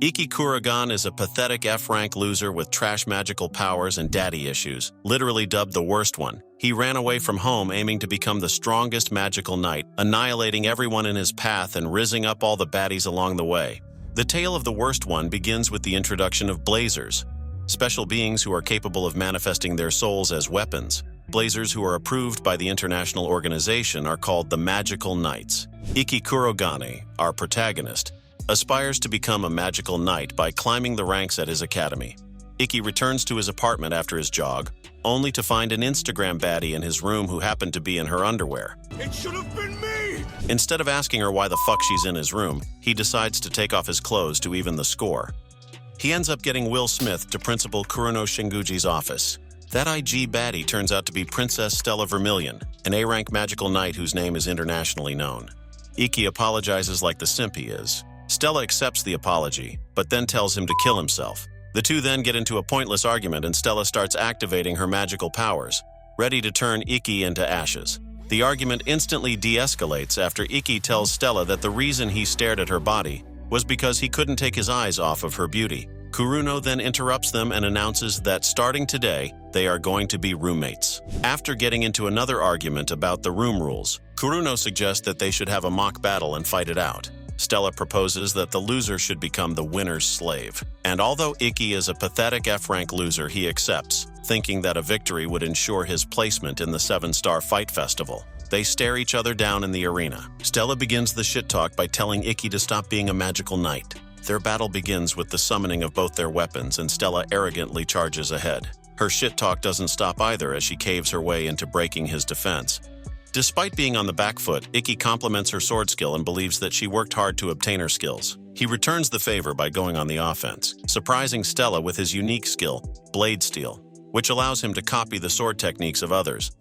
Ikki Kurogane is a pathetic F-rank loser with trash magical powers and daddy issues, literally dubbed the worst one. He ran away from home aiming to become the strongest magical knight, annihilating everyone in his path and rizzing up all the baddies along the way. The tale of the worst one begins with the introduction of blazers, special beings who are capable of manifesting their souls as weapons. Blazers who are approved by the international organization are called the Magical Knights. Ikki Kurogane, our protagonist, aspires to become a magical knight by climbing the ranks at his academy. Ikki returns to his apartment after his jog, only to find an Instagram baddie in his room who happened to be in her underwear. It should have been me! Instead of asking her why the fuck she's in his room, he decides to take off his clothes to even the score. He ends up getting Will Smith to Principal Kurono Shinguji's office. That IG baddie turns out to be Princess Stella Vermilion, an A-rank magical knight whose name is internationally known. Ikki apologizes like the simp he is. Stella accepts the apology, but then tells him to kill himself. The two then get into a pointless argument and Stella starts activating her magical powers, ready to turn Ikki into ashes. The argument instantly de-escalates after Ikki tells Stella that the reason he stared at her body was because he couldn't take his eyes off of her beauty. Kurono then interrupts them and announces that starting today, they are going to be roommates. After getting into another argument about the room rules, Kurono suggests that they should have a mock battle and fight it out. Stella proposes that the loser should become the winner's slave. And although Ikki is a pathetic F-rank loser, he accepts, thinking that a victory would ensure his placement in the 7-star fight festival. They stare each other down in the arena. Stella begins the shit talk by telling Ikki to stop being a magical knight. Their battle begins with the summoning of both their weapons, and Stella arrogantly charges ahead. Her shit talk doesn't stop either as she caves her way into breaking his defense. Despite being on the back foot, Ikki compliments her sword skill and believes that she worked hard to obtain her skills. He returns the favor by going on the offense, surprising Stella with his unique skill, Blade Steel, which allows him to copy the sword techniques of others.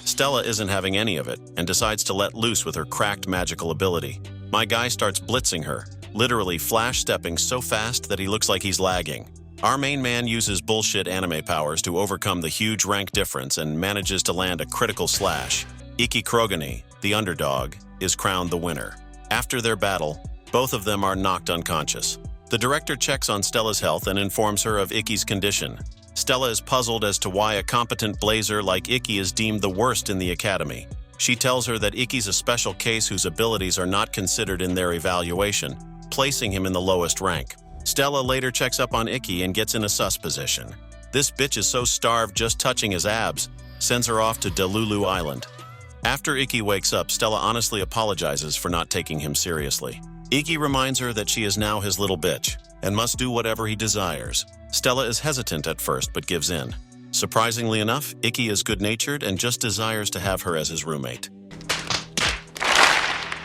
Stella isn't having any of it and decides to let loose with her cracked magical ability. My guy starts blitzing her, literally flash-stepping so fast that he looks like he's lagging. Our main man uses bullshit anime powers to overcome the huge rank difference and manages to land a critical slash. Ikki Kurogane, the underdog, is crowned the winner. After their battle, both of them are knocked unconscious. The director checks on Stella's health and informs her of Ikki's condition. Stella is puzzled as to why a competent blazer like Ikki is deemed the worst in the academy. She tells her that Ikki's a special case whose abilities are not considered in their evaluation, placing him in the lowest rank. Stella later checks up on Ikki and gets in a sus position. This bitch is so starved just touching his abs, sends her off to Delulu Island. After Ikki wakes up, Stella honestly apologizes for not taking him seriously. Ikki reminds her that she is now his little bitch and must do whatever he desires. Stella is hesitant at first but gives in. Surprisingly enough, Ikki is good-natured and just desires to have her as his roommate.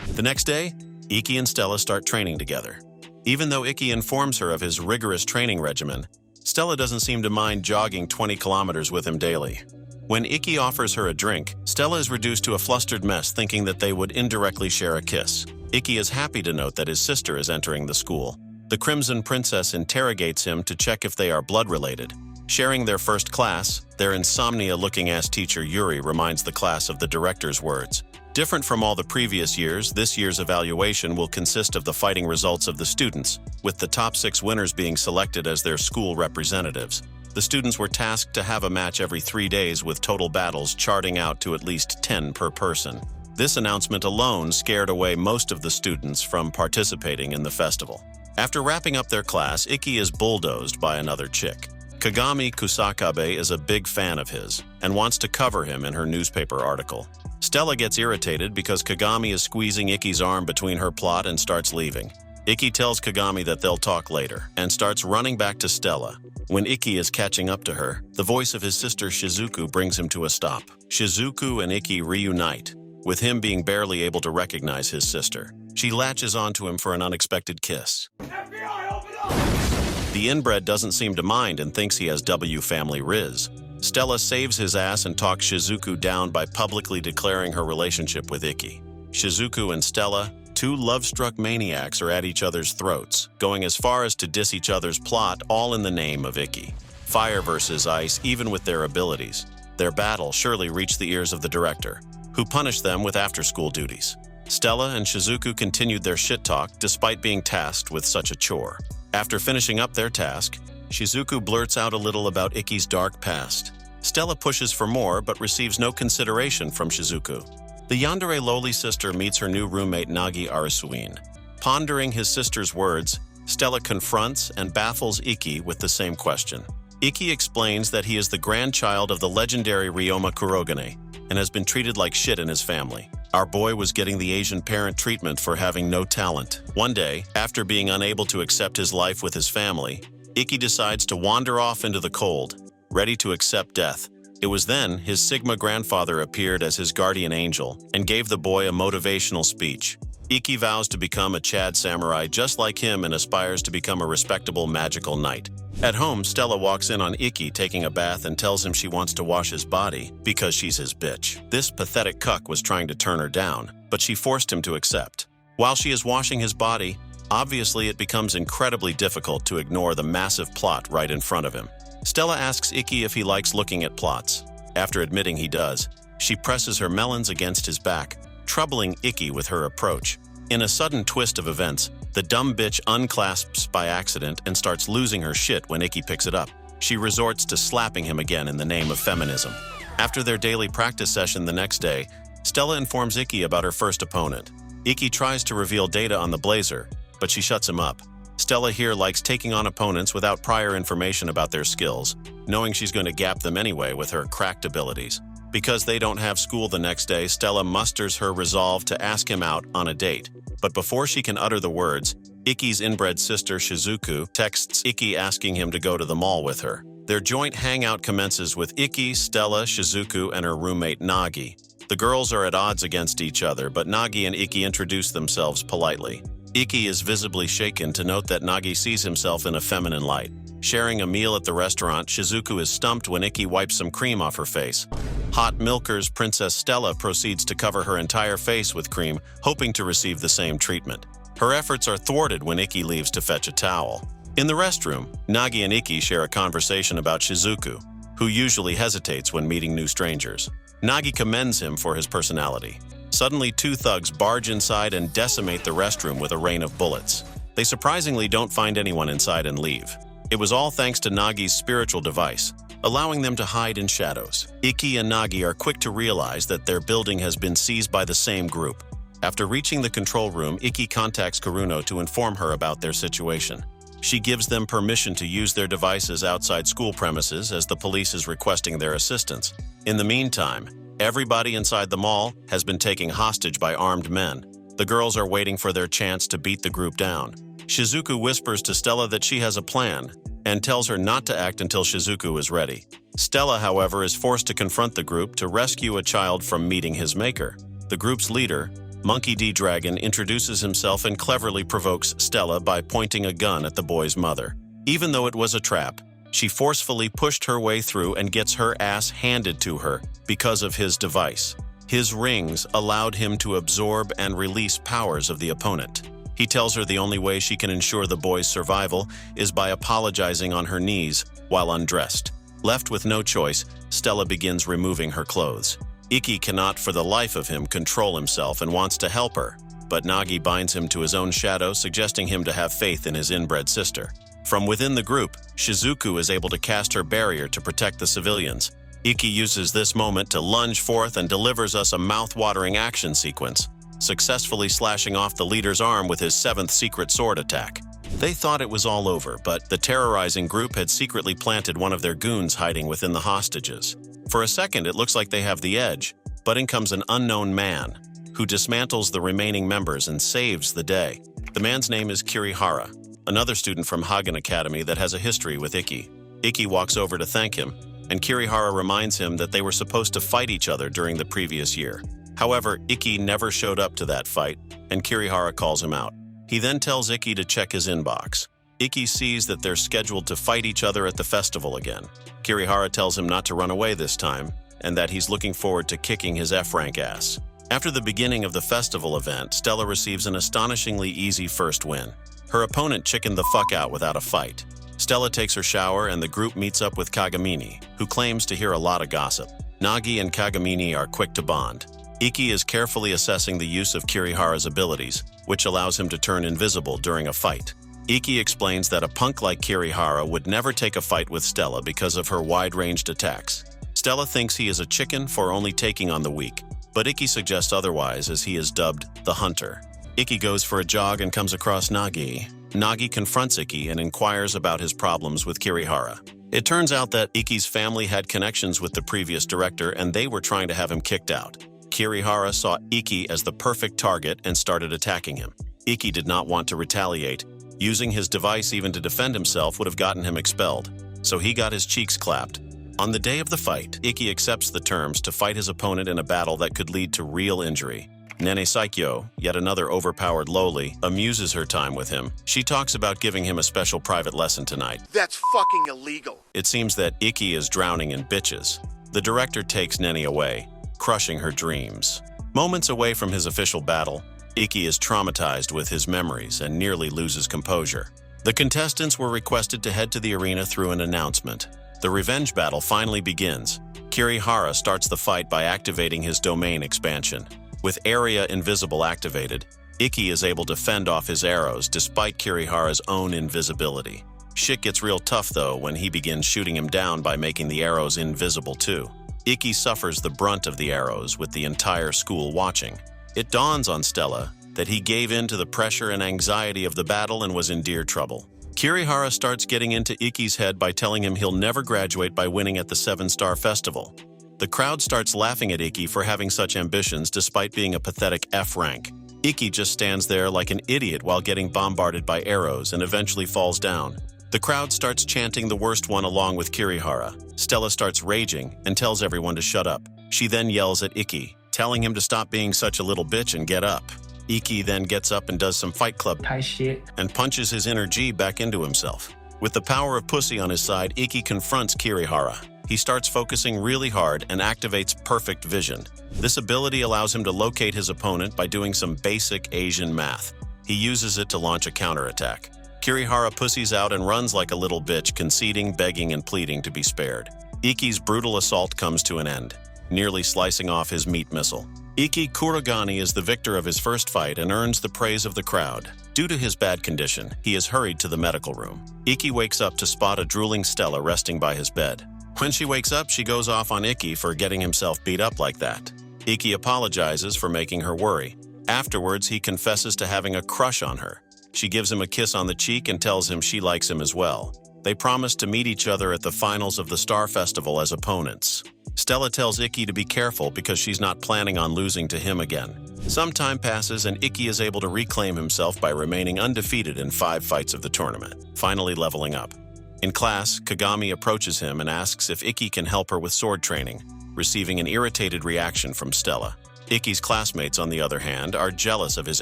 The next day, Ikki and Stella start training together. Even though Ikki informs her of his rigorous training regimen, Stella doesn't seem to mind jogging 20 kilometers with him daily. When Ikki offers her a drink, Stella is reduced to a flustered mess, thinking that they would indirectly share a kiss. Ikki is happy to note that his sister is entering the school. The Crimson Princess interrogates him to check if they are blood-related. Sharing their first class, their insomnia-looking-ass teacher Yuri reminds the class of the director's words. Different from all the previous years, this year's evaluation will consist of the fighting results of the students, with the top 6 winners being selected as their school representatives. The students were tasked to have a match every 3 days with total battles charting out to at least 10 per person. This announcement alone scared away most of the students from participating in the festival. After wrapping up their class, Ikki is bulldozed by another chick. Kagami Kusakabe is a big fan of his and wants to cover him in her newspaper article. Stella gets irritated because Kagami is squeezing Ikki's arm between her plot and starts leaving. Ikki tells Kagami that they'll talk later and starts running back to Stella. When Ikki is catching up to her, the voice of his sister Shizuku brings him to a stop. Shizuku and Ikki reunite, with him being barely able to recognize his sister. She latches onto him for an unexpected kiss. FBI, open up! The inbred doesn't seem to mind and thinks he has W family Riz. Stella saves his ass and talks Shizuku down by publicly declaring her relationship with Ikki. Shizuku and Stella, 2 love-struck maniacs, are at each other's throats, going as far as to diss each other's plot, all in the name of Ikki. Fire versus ice, even with their abilities. Their battle surely reached the ears of the director, who punished them with after-school duties. Stella and Shizuku continued their shit talk despite being tasked with such a chore. After finishing up their task, Shizuku blurts out a little about Ikki's dark past. Stella pushes for more but receives no consideration from Shizuku. The yandere lowly sister meets her new roommate Nagi Arasuin. Pondering his sister's words, Stella confronts and baffles Ikki with the same question. Ikki explains that he is the grandchild of the legendary Ryoma Kurogane and has been treated like shit in his family. Our boy was getting the Asian parent treatment for having no talent. One day, after being unable to accept his life with his family, Ikki decides to wander off into the cold, ready to accept death. It was then his Sigma grandfather appeared as his guardian angel and gave the boy a motivational speech. Ikki vows to become a Chad samurai just like him and aspires to become a respectable magical knight. At home, Stella walks in on Ikki taking a bath and tells him she wants to wash his body because she's his bitch. This pathetic cuck was trying to turn her down, but she forced him to accept. While she is washing his body, obviously it becomes incredibly difficult to ignore the massive plot right in front of him. Stella asks Ikki if he likes looking at plots. After admitting he does, she presses her melons against his back, troubling Ikki with her approach. In a sudden twist of events, the dumb bitch unclasps by accident and starts losing her shit when Ikki picks it up. She resorts to slapping him again in the name of feminism. After their daily practice session the next day, Stella informs Ikki about her first opponent. Ikki tries to reveal data on the blazer, but she shuts him up. Stella here likes taking on opponents without prior information about their skills, knowing she's going to gap them anyway with her cracked abilities. Because they don't have school the next day, Stella musters her resolve to ask him out on a date. But before she can utter the words, Ikki's inbred sister Shizuku texts Ikki asking him to go to the mall with her. Their joint hangout commences with Ikki, Stella, Shizuku, and her roommate Nagi. The girls are at odds against each other, but Nagi and Ikki introduce themselves politely. Ikki is visibly shaken to note that Nagi sees himself in a feminine light. Sharing a meal at the restaurant, Shizuku is stumped when Ikki wipes some cream off her face. Hot milkers Princess Stella proceeds to cover her entire face with cream, hoping to receive the same treatment. Her efforts are thwarted when Ikki leaves to fetch a towel. In the restroom, Nagi and Ikki share a conversation about Shizuku, who usually hesitates when meeting new strangers. Nagi commends him for his personality. Suddenly, two thugs barge inside and decimate the restroom with a rain of bullets. They surprisingly don't find anyone inside and leave. It was all thanks to Nagi's spiritual device, allowing them to hide in shadows. Ikki and Nagi are quick to realize that their building has been seized by the same group. After reaching the control room, Ikki contacts Kuruno to inform her about their situation. She gives them permission to use their devices outside school premises as the police is requesting their assistance. In the meantime, everybody inside the mall has been taken hostage by armed men. The girls are waiting for their chance to beat the group down. Shizuku whispers to Stella that she has a plan and tells her not to act until Shizuku is ready. Stella, however, is forced to confront the group to rescue a child from meeting his maker. The group's leader, Monkey D. Dragon, introduces himself and cleverly provokes Stella by pointing a gun at the boy's mother. Even though it was a trap, she forcefully pushed her way through and gets her ass handed to her because of his device. His rings allowed him to absorb and release powers of the opponent. He tells her the only way she can ensure the boy's survival is by apologizing on her knees while undressed. Left with no choice, Stella begins removing her clothes. Ikki cannot for the life of him control himself and wants to help her, but Nagi binds him to his own shadow, suggesting him to have faith in his inbred sister. From within the group, Shizuku is able to cast her barrier to protect the civilians. Ikki uses this moment to lunge forth and delivers us a mouth-watering action sequence, successfully slashing off the leader's arm with his 7th secret sword attack. They thought it was all over, but the terrorizing group had secretly planted one of their goons hiding within the hostages. For a second, it looks like they have the edge, but in comes an unknown man, who dismantles the remaining members and saves the day. The man's name is Kirihara, another student from Hagen Academy that has a history with Ikki. Ikki walks over to thank him, and Kirihara reminds him that they were supposed to fight each other during the previous year. However, Ikki never showed up to that fight, and Kirihara calls him out. He then tells Ikki to check his inbox. Ikki sees that they're scheduled to fight each other at the festival again. Kirihara tells him not to run away this time, and that he's looking forward to kicking his F-rank ass. After the beginning of the festival event, Stella receives an astonishingly easy first win. Her opponent chickened the fuck out without a fight. Stella takes her shower and the group meets up with Kagamini, who claims to hear a lot of gossip. Nagi and Kagamini are quick to bond. Ikki is carefully assessing the use of Kirihara's abilities, which allows him to turn invisible during a fight. Ikki explains that a punk like Kirihara would never take a fight with Stella because of her wide-ranged attacks. Stella thinks he is a chicken for only taking on the weak, but Ikki suggests otherwise as he is dubbed the Hunter. Ikki goes for a jog and comes across Nagi. Nagi confronts Ikki and inquires about his problems with Kirihara. It turns out that Ikki's family had connections with the previous director and they were trying to have him kicked out. Kirihara saw Ikki as the perfect target and started attacking him. Ikki did not want to retaliate. Using his device even to defend himself would have gotten him expelled, so he got his cheeks clapped. On the day of the fight, Ikki accepts the terms to fight his opponent in a battle that could lead to real injury. Nene Saikyo, yet another overpowered loli, amuses her time with him. She talks about giving him a special private lesson tonight. That's fucking illegal. It seems that Ikki is drowning in bitches. The director takes Nene away, crushing her dreams. Moments away from his official battle, Ikki is traumatized with his memories and nearly loses composure. The contestants were requested to head to the arena through an announcement. The revenge battle finally begins. Kirihara starts the fight by activating his domain expansion. With Area Invisible activated, Ikki is able to fend off his arrows despite Kirihara's own invisibility. Shit gets real tough though when he begins shooting him down by making the arrows invisible too. Ikki suffers the brunt of the arrows with the entire school watching. It dawns on Stella that he gave in to the pressure and anxiety of the battle and was in dear trouble. Kirihara starts getting into Ikki's head by telling him he'll never graduate by winning at the 7-Star Festival. The crowd starts laughing at Ikki for having such ambitions despite being a pathetic F rank. Ikki just stands there like an idiot while getting bombarded by arrows and eventually falls down. The crowd starts chanting the worst one along with Kirihara. Stella starts raging and tells everyone to shut up. She then yells at Ikki, telling him to stop being such a little bitch and get up. Ikki then gets up and does some Fight Club shit and punches his inner G back into himself. With the power of pussy on his side, Ikki confronts Kirihara. He starts focusing really hard and activates perfect vision. This ability allows him to locate his opponent by doing some basic Asian math. He uses it to launch a counterattack. Kirihara pussies out and runs like a little bitch, conceding, begging, and pleading to be spared. Ikki's brutal assault comes to an end, nearly slicing off his meat missile. Ikki Kurogane is the victor of his first fight and earns the praise of the crowd. Due to his bad condition, he is hurried to the medical room. Ikki wakes up to spot a drooling Stella resting by his bed. When she wakes up, she goes off on Ikki for getting himself beat up like that. Ikki apologizes for making her worry. Afterwards, he confesses to having a crush on her. She gives him a kiss on the cheek and tells him she likes him as well. They promise to meet each other at the finals of the Star Festival as opponents. Stella tells Ikki to be careful because she's not planning on losing to him again. Some time passes and Ikki is able to reclaim himself by remaining undefeated in 5 fights of the tournament, finally leveling up. In class, Kagami approaches him and asks if Ikki can help her with sword training, receiving an irritated reaction from Stella. Ikki's classmates, on the other hand, are jealous of his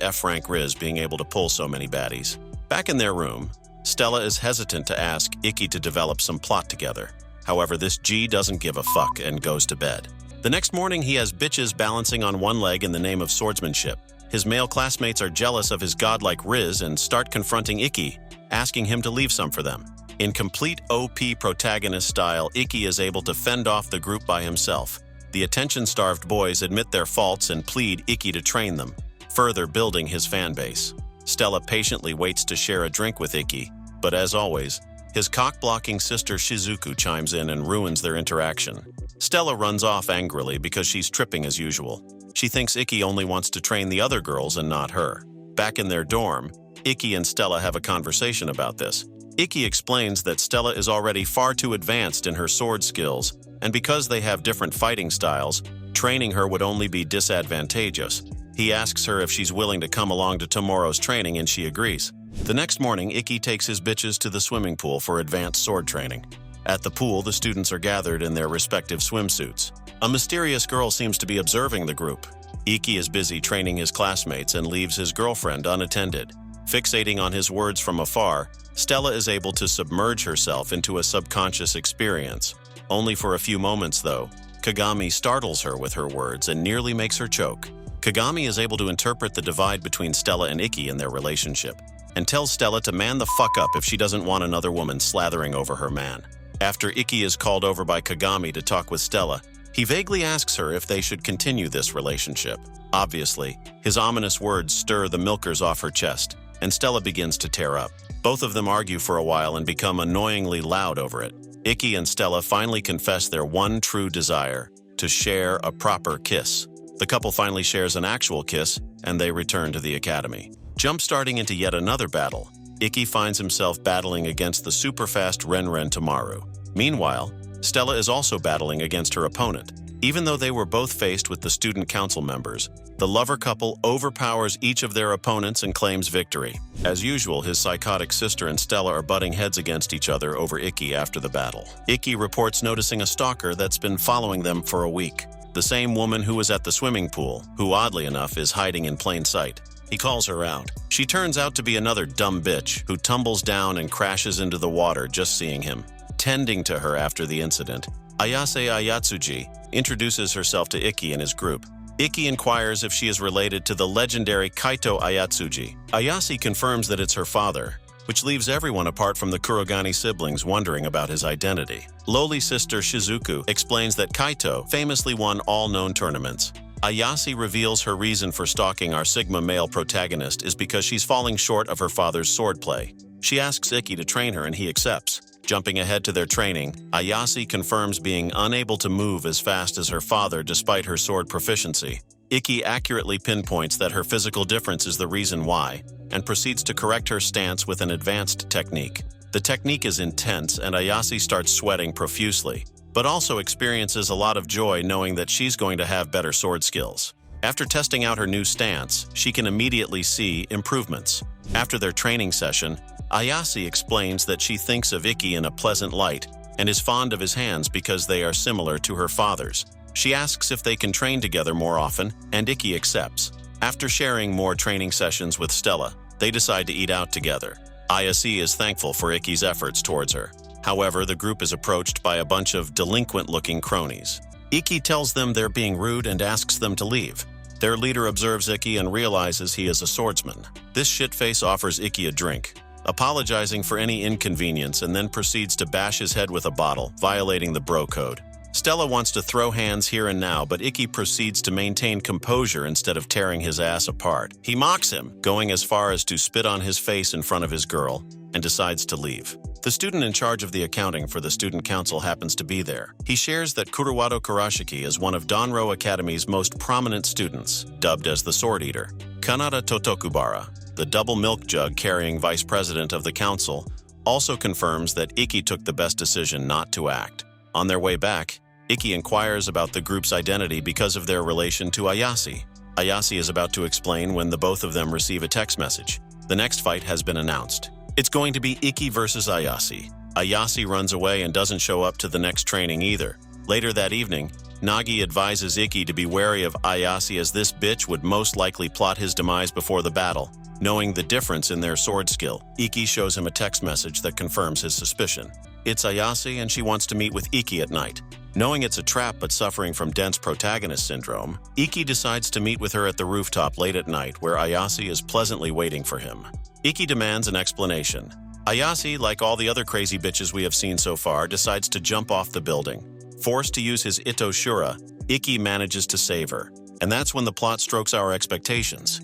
F-rank Riz being able to pull so many baddies. Back in their room, Stella is hesitant to ask Ikki to develop some plot together. However, this G doesn't give a fuck and goes to bed. The next morning, he has bitches balancing on one leg in the name of swordsmanship. His male classmates are jealous of his godlike Riz and start confronting Ikki, asking him to leave some for them. In complete OP protagonist style, Ikki is able to fend off the group by himself. The attention-starved boys admit their faults and plead Ikki to train them, further building his fan base. Stella patiently waits to share a drink with Ikki, but as always, his cock-blocking sister Shizuku chimes in and ruins their interaction. Stella runs off angrily because she's tripping as usual. She thinks Ikki only wants to train the other girls and not her. Back in their dorm, Ikki and Stella have a conversation about this. Ikki explains that Stella is already far too advanced in her sword skills, and because they have different fighting styles, training her would only be disadvantageous. He asks her if she's willing to come along to tomorrow's training and she agrees. The next morning, Ikki takes his bitches to the swimming pool for advanced sword training. At the pool, the students are gathered in their respective swimsuits. A mysterious girl seems to be observing the group. Ikki is busy training his classmates and leaves his girlfriend unattended. Fixating on his words from afar, Stella is able to submerge herself into a subconscious experience. Only for a few moments, though, Kagami startles her with her words and nearly makes her choke. Kagami is able to interpret the divide between Stella and Ikki in their relationship, and tells Stella to man the fuck up if she doesn't want another woman slathering over her man. After Ikki is called over by Kagami to talk with Stella, He vaguely asks her if they should continue this relationship. Obviously, his ominous words stir the milkers off her chest, and Stella begins to tear up. Both of them argue for a while and become annoyingly loud over it. Ikki and Stella finally confess their one true desire, to share a proper kiss. The couple finally shares an actual kiss, and they return to the academy. Jump-starting into yet another battle, Ikki finds himself battling against the super-fast Ren Tamaru. Meanwhile, Stella is also battling against her opponent. Even though they were both faced with the student council members, the lover couple overpowers each of their opponents and claims victory. As usual, his psychotic sister and Stella are butting heads against each other over Ikki after the battle. Ikki reports noticing a stalker that's been following them for a week. The same woman who was at the swimming pool, who oddly enough is hiding in plain sight. He calls her out. She turns out to be another dumb bitch who tumbles down and crashes into the water just seeing him. Tending to her after the incident, Ayase Ayatsuji introduces herself to Ikki and his group. Ikki inquires if she is related to the legendary Kaito Ayatsuji. Ayase confirms that it's her father, which leaves everyone apart from the Kurogane siblings wondering about his identity. Lowly sister Shizuku explains that Kaito famously won all known tournaments. Ayase reveals her reason for stalking our Sigma male protagonist is because she's falling short of her father's swordplay. She asks Ikki to train her and he accepts. Jumping ahead to their training, Ayase confirms being unable to move as fast as her father despite her sword proficiency. Ikki accurately pinpoints that her physical difference is the reason why, and proceeds to correct her stance with an advanced technique. The technique is intense and Ayase starts sweating profusely, but also experiences a lot of joy knowing that she's going to have better sword skills. After testing out her new stance, she can immediately see improvements. After their training session, Ayase explains that she thinks of Ikki in a pleasant light and is fond of his hands because they are similar to her father's. She asks if they can train together more often, and Ikki accepts. After sharing more training sessions with Stella, they decide to eat out together. Ayase is thankful for Ikki's efforts towards her. However, the group is approached by a bunch of delinquent-looking cronies. Ikki tells them they're being rude and asks them to leave. Their leader observes Ikki and realizes he is a swordsman. This shitface offers Ikki a drink, apologizing for any inconvenience, and then proceeds to bash his head with a bottle, violating the bro code. Stella wants to throw hands here and now, but Ikki proceeds to maintain composure instead of tearing his ass apart. He mocks him, going as far as to spit on his face in front of his girl, and decides to leave. The student in charge of the accounting for the student council happens to be there. He shares that Kuruwado Kurashiki is one of Danro Academy's most prominent students, dubbed as the Sword Eater. Kanada Totokubara, the double milk jug carrying vice president of the council, also confirms that Ikki took the best decision not to act. On their way back, Ikki inquires about the group's identity because of their relation to Ayase. Ayase is about to explain when the both of them receive a text message. The next fight has been announced. It's going to be Ikki versus Ayase. Ayase runs away and doesn't show up to the next training either. Later that evening, Nagi advises Ikki to be wary of Ayase as this bitch would most likely plot his demise before the battle. Knowing the difference in their sword skill, Ikki shows him a text message that confirms his suspicion. It's Ayase and she wants to meet with Ikki at night. Knowing it's a trap but suffering from dense protagonist syndrome, Ikki decides to meet with her at the rooftop late at night where Ayase is pleasantly waiting for him. Ikki demands an explanation. Ayase, like all the other crazy bitches we have seen so far, decides to jump off the building. Forced to use his Ito Shura, Ikki manages to save her, and that's when the plot strokes our expectations.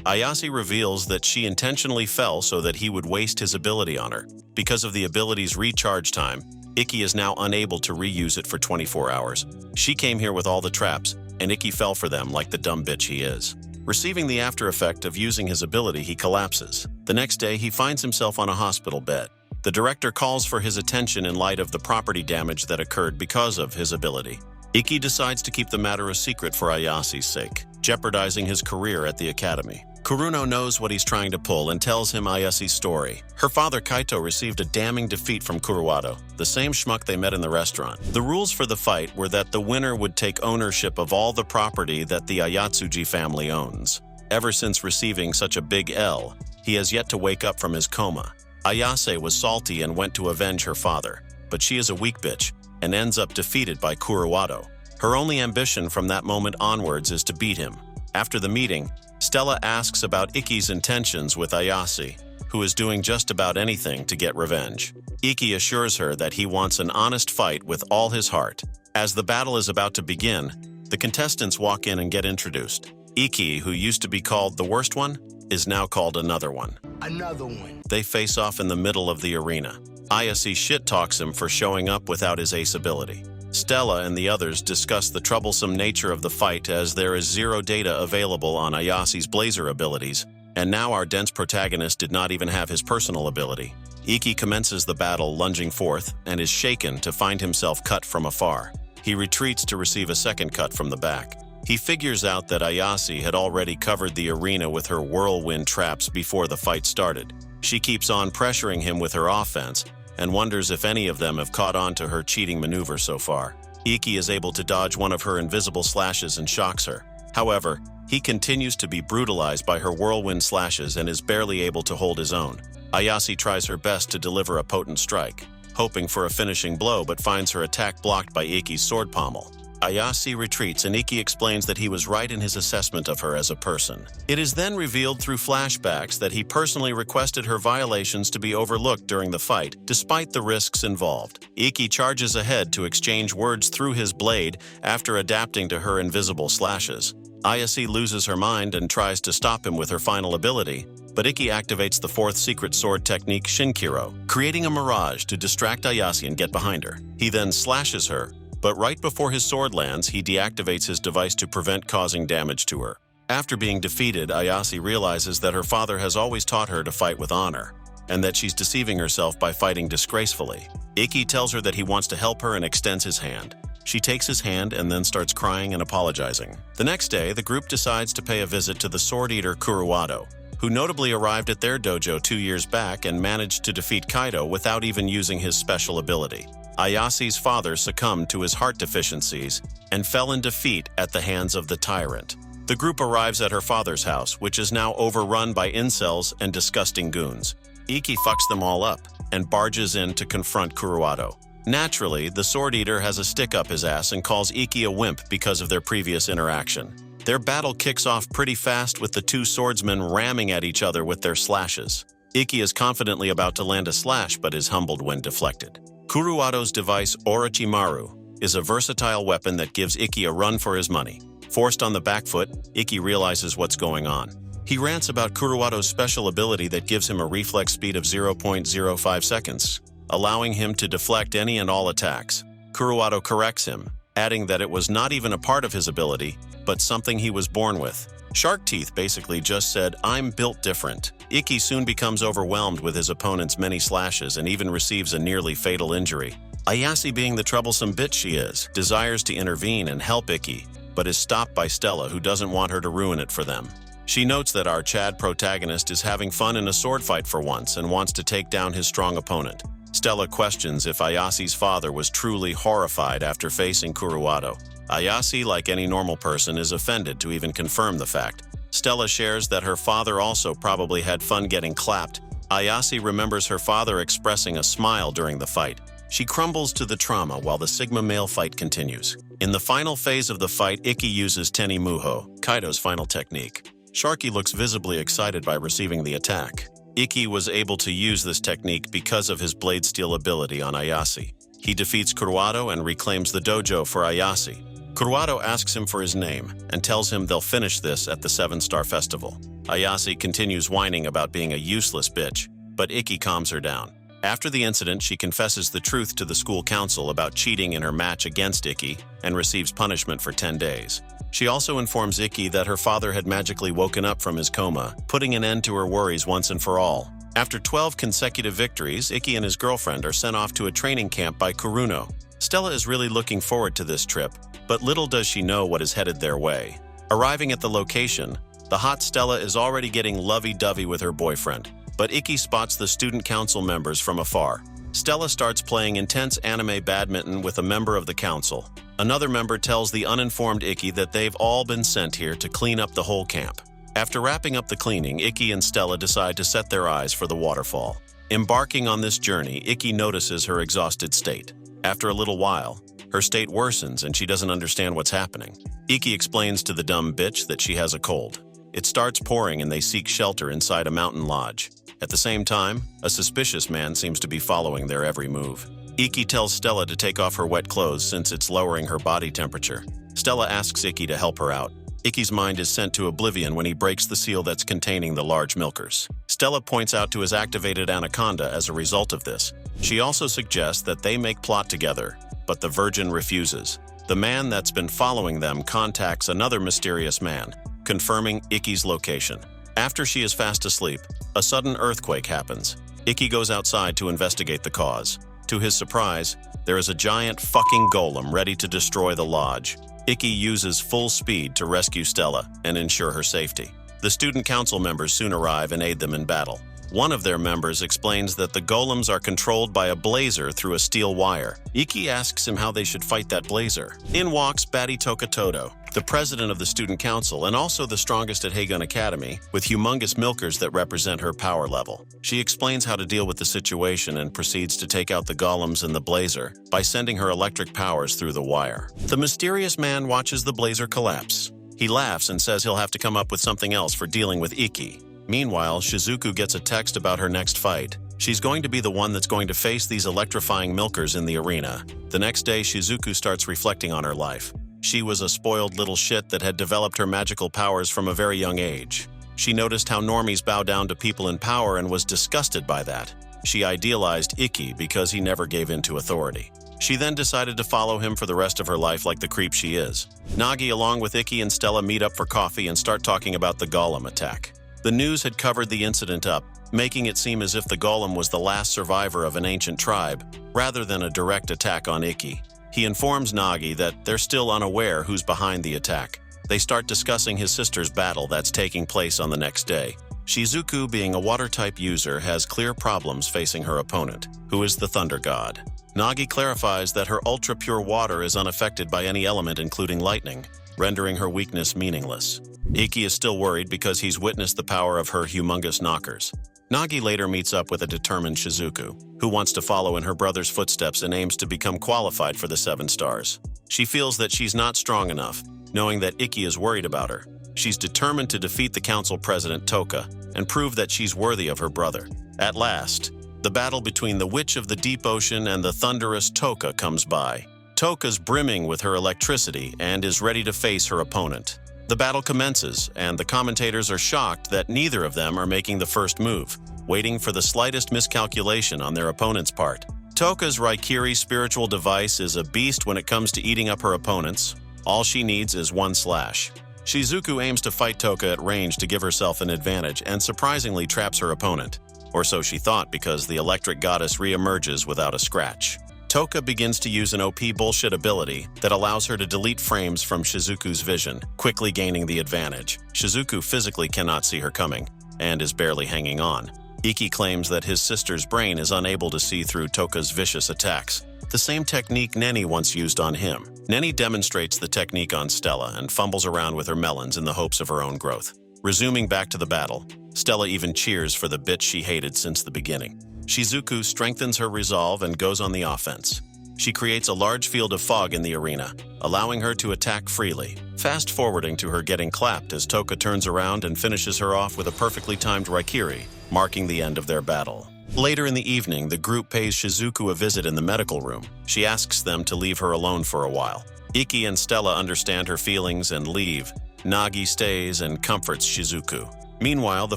Ayase reveals that she intentionally fell so that he would waste his ability on her. Because of the ability's recharge time, Ikki is now unable to reuse it for 24 hours. She came here with all the traps, and Ikki fell for them like the dumb bitch he is. Receiving the after effect of using his ability, he collapses. The next day, he finds himself on a hospital bed. The director calls for his attention in light of the property damage that occurred because of his ability. Ikki decides to keep the matter a secret for Ayase's sake, jeopardizing his career at the academy. Kuruno knows what he's trying to pull and tells him Ayase's story. Her father Kaito received a damning defeat from Kuruwado, the same schmuck they met in the restaurant. The rules for the fight were that the winner would take ownership of all the property that the Ayatsuji family owns. Ever since receiving such a big L, he has yet to wake up from his coma. Ayase was salty and went to avenge her father, but she is a weak bitch and ends up defeated by Kuruwado. Her only ambition from that moment onwards is to beat him. After the meeting, Stella asks about Ikki's intentions with Ayase, who is doing just about anything to get revenge. Ikki assures her that he wants an honest fight with all his heart. As the battle is about to begin, the contestants walk in and get introduced. Ikki, who used to be called the worst one, is now called another one. Another one. They face off in the middle of the arena. Ayase shit-talks him for showing up without his ace ability. Stella and the others discuss the troublesome nature of the fight as there is zero data available on Ayase's blazer abilities, and now our dense protagonist did not even have his personal ability. Ikki commences the battle lunging forth and is shaken to find himself cut from afar. He retreats to receive a second cut from the back. He figures out that Ayase had already covered the arena with her whirlwind traps before the fight started. She keeps on pressuring him with her offense and wonders if any of them have caught on to her cheating maneuver so far. Ikki is able to dodge one of her invisible slashes and shocks her. However, he continues to be brutalized by her whirlwind slashes and is barely able to hold his own. Ayase tries her best to deliver a potent strike, hoping for a finishing blow but finds her attack blocked by Ikki's sword pommel. Ayase retreats and Ikki explains that he was right in his assessment of her as a person. It is then revealed through flashbacks that he personally requested her violations to be overlooked during the fight, despite the risks involved. Ikki charges ahead to exchange words through his blade after adapting to her invisible slashes. Ayase loses her mind and tries to stop him with her final ability, but Ikki activates the fourth secret sword technique Shinkiro, creating a mirage to distract Ayase and get behind her. He then slashes her, but right before his sword lands, he deactivates his device to prevent causing damage to her. After being defeated, Ayase realizes that her father has always taught her to fight with honor, and that she's deceiving herself by fighting disgracefully. Ikki tells her that he wants to help her and extends his hand. She takes his hand and then starts crying and apologizing. The next day, the group decides to pay a visit to the sword eater Kurogane, who notably arrived at their dojo 2 years back and managed to defeat Kaido without even using his special ability. Ayase's father succumbed to his heart deficiencies and fell in defeat at the hands of the tyrant. The group arrives at her father's house, which is now overrun by incels and disgusting goons. Ikki fucks them all up and barges in to confront Kurogane. Naturally, the sword eater has a stick up his ass and calls Ikki a wimp because of their previous interaction. Their battle kicks off pretty fast with the two swordsmen ramming at each other with their slashes. Ikki is confidently about to land a slash but is humbled when deflected. Kurogane's device Orochimaru is a versatile weapon that gives Ikki a run for his money. Forced on the back foot, Ikki realizes what's going on. He rants about Kurogane's special ability that gives him a reflex speed of 0.05 seconds, allowing him to deflect any and all attacks. Kurogane corrects him, adding that it was not even a part of his ability, but something he was born with. Shark Teeth basically just said, "I'm built different." Ikki soon becomes overwhelmed with his opponent's many slashes and even receives a nearly fatal injury. Ayase, being the troublesome bitch she is, desires to intervene and help Ikki, but is stopped by Stella, who doesn't want her to ruin it for them. She notes that our Chad protagonist is having fun in a sword fight for once and wants to take down his strong opponent. Stella questions if Ayase's father was truly horrified after facing Kurogane. Ayase, like any normal person, is offended to even confirm the fact. Stella shares that her father also probably had fun getting clapped. Ayase remembers her father expressing a smile during the fight. She crumbles to the trauma while the Sigma male fight continues. In the final phase of the fight, Ikki uses Teni Muho, Kaido's final technique. Sharky looks visibly excited by receiving the attack. Ikki was able to use this technique because of his blade steel ability on Ayase. He defeats Kurogane and reclaims the dojo for Ayase. Kurogane asks him for his name and tells him they'll finish this at the 7-Star Festival. Ayase continues whining about being a useless bitch, but Ikki calms her down. After the incident, she confesses the truth to the school council about cheating in her match against Ikki and receives punishment for 10 days. She also informs Ikki that her father had magically woken up from his coma, putting an end to her worries once and for all. After 12 consecutive victories, Ikki and his girlfriend are sent off to a training camp by Kurogane. Stella is really looking forward to this trip, but little does she know what is headed their way. Arriving at the location, the hot Stella is already getting lovey-dovey with her boyfriend, but Ikki spots the student council members from afar. Stella starts playing intense anime badminton with a member of the council. Another member tells the uninformed Ikki that they've all been sent here to clean up the whole camp. After wrapping up the cleaning, Ikki and Stella decide to set their eyes for the waterfall. Embarking on this journey, Ikki notices her exhausted state. After a little while, her state worsens and she doesn't understand what's happening. Ikki explains to the dumb bitch that she has a cold. It starts pouring and they seek shelter inside a mountain lodge. At the same time, a suspicious man seems to be following their every move. Ikki tells Stella to take off her wet clothes since it's lowering her body temperature. Stella asks Ikki to help her out. Ikki's mind is sent to oblivion when he breaks the seal that's containing the large milkers. Stella points out to his activated anaconda as a result of this. She also suggests that they make plot together, but the Virgin refuses. The man that's been following them contacts another mysterious man, confirming Ikki's location. After she is fast asleep, a sudden earthquake happens. Ikki goes outside to investigate the cause. To his surprise, there is a giant fucking golem ready to destroy the lodge. Ikki uses full speed to rescue Stella and ensure her safety. The student council members soon arrive and aid them in battle. One of their members explains that the golems are controlled by a blazer through a steel wire. Ikki asks him how they should fight that blazer. In walks baddie Toka Todo, the president of the student council and also the strongest at Hagun Academy, with humongous milkers that represent her power level. She explains how to deal with the situation and proceeds to take out the golems and the blazer by sending her electric powers through the wire. The mysterious man watches the blazer collapse. He laughs and says he'll have to come up with something else for dealing with Ikki. Meanwhile, Shizuku gets a text about her next fight. She's going to be the one that's going to face these electrifying milkers in the arena. The next day, Shizuku starts reflecting on her life. She was a spoiled little shit that had developed her magical powers from a very young age. She noticed how normies bow down to people in power and was disgusted by that. She idealized Ikki because he never gave in to authority. She then decided to follow him for the rest of her life like the creep she is. Nagi, along with Ikki and Stella, meet up for coffee and start talking about the golem attack. The news had covered the incident up, making it seem as if the golem was the last survivor of an ancient tribe, rather than a direct attack on Ikki. He informs Nagi that they're still unaware who's behind the attack. They start discussing his sister's battle that's taking place on the next day. Shizuku, being a water-type user, has clear problems facing her opponent, who is the Thunder God. Nagi clarifies that her ultra-pure water is unaffected by any element including lightning, rendering her weakness meaningless. Ikki is still worried because he's witnessed the power of her humongous knockers. Nagi later meets up with a determined Shizuku, who wants to follow in her brother's footsteps and aims to become qualified for the 7 stars. She feels that she's not strong enough, knowing that Ikki is worried about her. She's determined to defeat the council president Toka and prove that she's worthy of her brother. At last, the battle between the Witch of the Deep Ocean and the thunderous Toka comes by. Toka's brimming with her electricity and is ready to face her opponent. The battle commences, and the commentators are shocked that neither of them are making the first move, waiting for the slightest miscalculation on their opponent's part. Toka's Raikiri spiritual device is a beast when it comes to eating up her opponents. All she needs is 1 slash. Shizuku aims to fight Toka at range to give herself an advantage and surprisingly traps her opponent. Or so she thought, because the electric goddess re-emerges without a scratch. Toka begins to use an OP bullshit ability that allows her to delete frames from Shizuku's vision, quickly gaining the advantage. Shizuku physically cannot see her coming, and is barely hanging on. Ikki claims that his sister's brain is unable to see through Toka's vicious attacks, the same technique Neni once used on him. Neni demonstrates the technique on Stella and fumbles around with her melons in the hopes of her own growth. Resuming back to the battle, Stella even cheers for the bitch she hated since the beginning. Shizuku strengthens her resolve and goes on the offense. She creates a large field of fog in the arena, allowing her to attack freely, fast-forwarding to her getting clapped as Toka turns around and finishes her off with a perfectly timed Raikiri, marking the end of their battle. Later in the evening, the group pays Shizuku a visit in the medical room. She asks them to leave her alone for a while. Ikki and Stella understand her feelings and leave. Nagi stays and comforts Shizuku. Meanwhile, the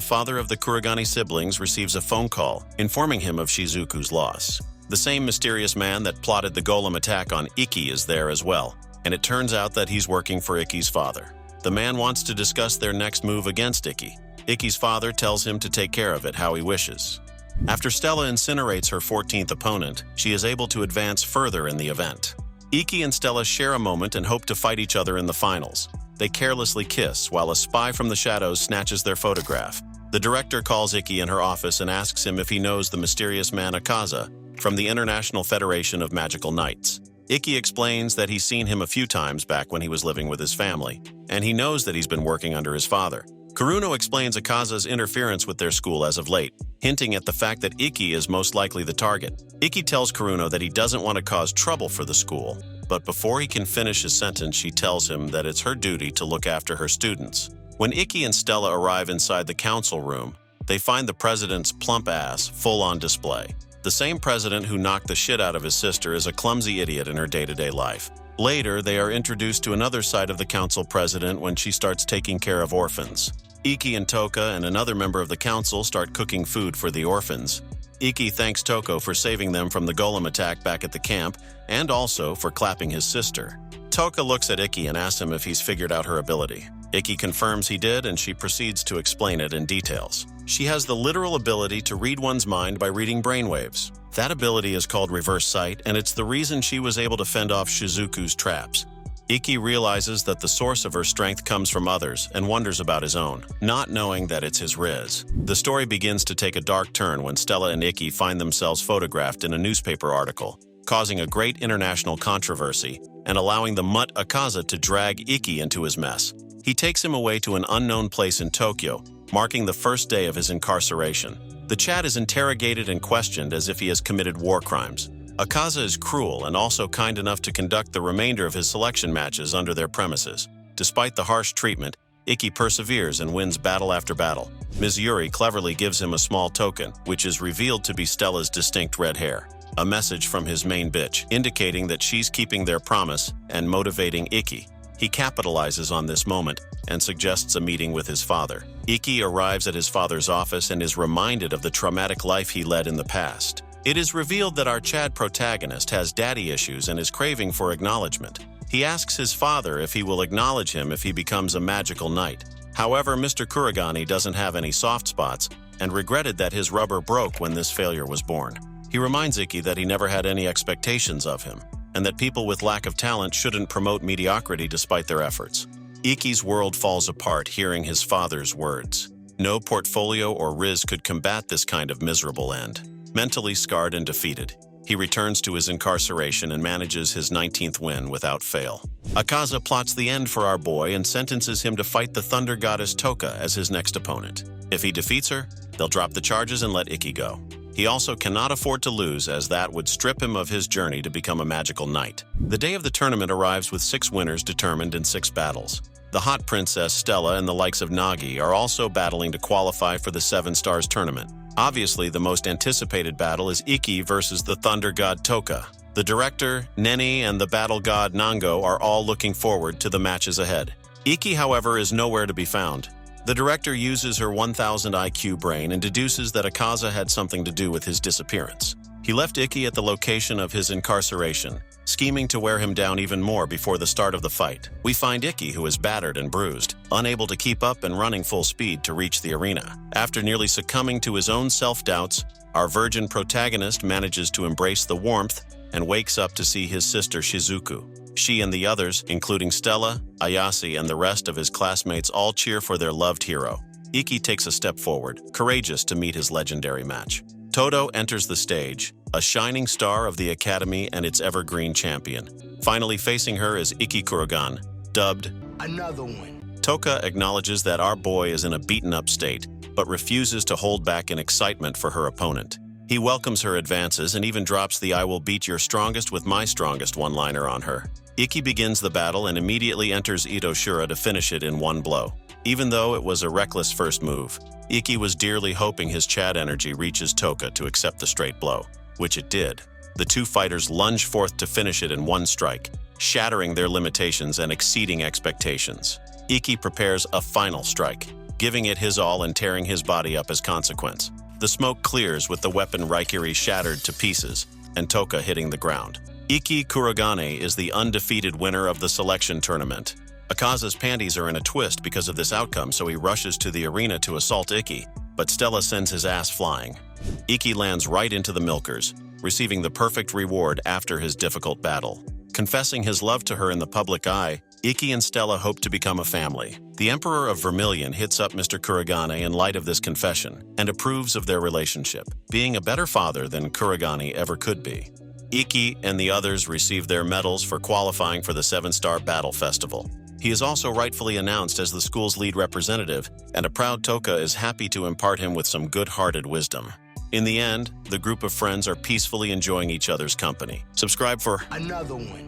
father of the Kurogane siblings receives a phone call, informing him of Shizuku's loss. The same mysterious man that plotted the golem attack on Ikki is there as well, and it turns out that he's working for Ikki's father. The man wants to discuss their next move against Ikki. Ikki's father tells him to take care of it how he wishes. After Stella incinerates her 14th opponent, she is able to advance further in the event. Ikki and Stella share a moment and hope to fight each other in the finals. They carelessly kiss while a spy from the shadows snatches their photograph. The director calls Ikki in her office and asks him if he knows the mysterious man Akaza from the International Federation of Magical Knights. Ikki explains that he's seen him a few times back when he was living with his family, and he knows that he's been working under his father. Kuruno explains Akaza's interference with their school as of late, hinting at the fact that Ikki is most likely the target. Ikki tells Kuruno that he doesn't want to cause trouble for the school, but before he can finish his sentence, she tells him that it's her duty to look after her students. When Ikki and Stella arrive inside the council room, they find the president's plump ass full on display. The same president who knocked the shit out of his sister is a clumsy idiot in her day-to-day life. Later, they are introduced to another side of the council president when she starts taking care of orphans. Ikki and Toka and another member of the council start cooking food for the orphans. Ikki thanks Toko for saving them from the golem attack back at the camp, and also for clapping his sister. Toka looks at Ikki and asks him if he's figured out her ability. Ikki confirms he did, and she proceeds to explain it in details. She has the literal ability to read one's mind by reading brainwaves. That ability is called reverse sight, and it's the reason she was able to fend off Shizuku's traps. Ikki realizes that the source of her strength comes from others and wonders about his own, not knowing that it's his Riz. The story begins to take a dark turn when Stella and Ikki find themselves photographed in a newspaper article, causing a great international controversy and allowing the mutt Akaza to drag Ikki into his mess. He takes him away to an unknown place in Tokyo, marking the first day of his incarceration. The Chad is interrogated and questioned as if he has committed war crimes. Akaza is cruel and also kind enough to conduct the remainder of his selection matches under their premises. Despite the harsh treatment, Ikki perseveres and wins battle after battle. Ms. Yuri cleverly gives him a small token, which is revealed to be Stella's distinct red hair. A message from his main bitch, indicating that she's keeping their promise and motivating Ikki. He capitalizes on this moment and suggests a meeting with his father. Ikki arrives at his father's office and is reminded of the traumatic life he led in the past. It is revealed that our Chad protagonist has daddy issues and is craving for acknowledgement. He asks his father if he will acknowledge him if he becomes a magical knight. However, Mr. Kurogane doesn't have any soft spots and regretted that his rubber broke when this failure was born. He reminds Ikki that he never had any expectations of him, and that people with lack of talent shouldn't promote mediocrity despite their efforts. Ikki's world falls apart hearing his father's words. No portfolio or Riz could combat this kind of miserable end. Mentally scarred and defeated, he returns to his incarceration and manages his 19th win without fail. Akaza plots the end for our boy and sentences him to fight the thunder goddess Toka as his next opponent. If he defeats her, they'll drop the charges and let Ikki go. He also cannot afford to lose, as that would strip him of his journey to become a magical knight. The day of the tournament arrives with 6 winners determined in 6 battles. The hot princess Stella and the likes of Nagi are also battling to qualify for the 7 Stars tournament. Obviously, the most anticipated battle is Ikki versus the thunder god Toka. The director, Neni, and the battle god Nango are all looking forward to the matches ahead. Ikki, however, is nowhere to be found. The director uses her 1000 IQ brain and deduces that Akaza had something to do with his disappearance. He left Ikki at the location of his incarceration, scheming to wear him down even more before the start of the fight. We find Ikki, who is battered and bruised, unable to keep up and running full speed to reach the arena. After nearly succumbing to his own self-doubts, our virgin protagonist manages to embrace the warmth and wakes up to see his sister Shizuku. She and the others, including Stella, Ayase, and the rest of his classmates, all cheer for their loved hero. Ikki takes a step forward, courageous to meet his legendary match. Todo enters the stage, a shining star of the academy and its evergreen champion. Finally facing her is Ikki Kurogane, dubbed Another one. Toka acknowledges that our boy is in a beaten-up state, but refuses to hold back in excitement for her opponent. He welcomes her advances and even drops the "I will beat your strongest with my strongest" one-liner on her. Ikki begins the battle and immediately enters Ito Shura to finish it in one blow. Even though it was a reckless first move, Ikki was dearly hoping his Chad energy reaches Toka to accept the straight blow, which it did. The 2 fighters lunge forth to finish it in one strike, shattering their limitations and exceeding expectations. Ikki prepares a final strike, giving it his all and tearing his body up as consequence. The smoke clears with the weapon Raikiri shattered to pieces and Toka hitting the ground. Ikki Kurogane is the undefeated winner of the selection tournament. Akaza's panties are in a twist because of this outcome, so he rushes to the arena to assault Ikki, but Stella sends his ass flying. Ikki lands right into the milkers, receiving the perfect reward after his difficult battle. Confessing his love to her in the public eye, Ikki and Stella hope to become a family. The Emperor of Vermilion hits up Mr. Kurogane in light of this confession and approves of their relationship, being a better father than Kurogane ever could be. Ikki and the others receive their medals for qualifying for the 7-Star Battle Festival. He is also rightfully announced as the school's lead representative, and a proud Toka is happy to impart him with some good-hearted wisdom. In the end, the group of friends are peacefully enjoying each other's company. Subscribe for Another one.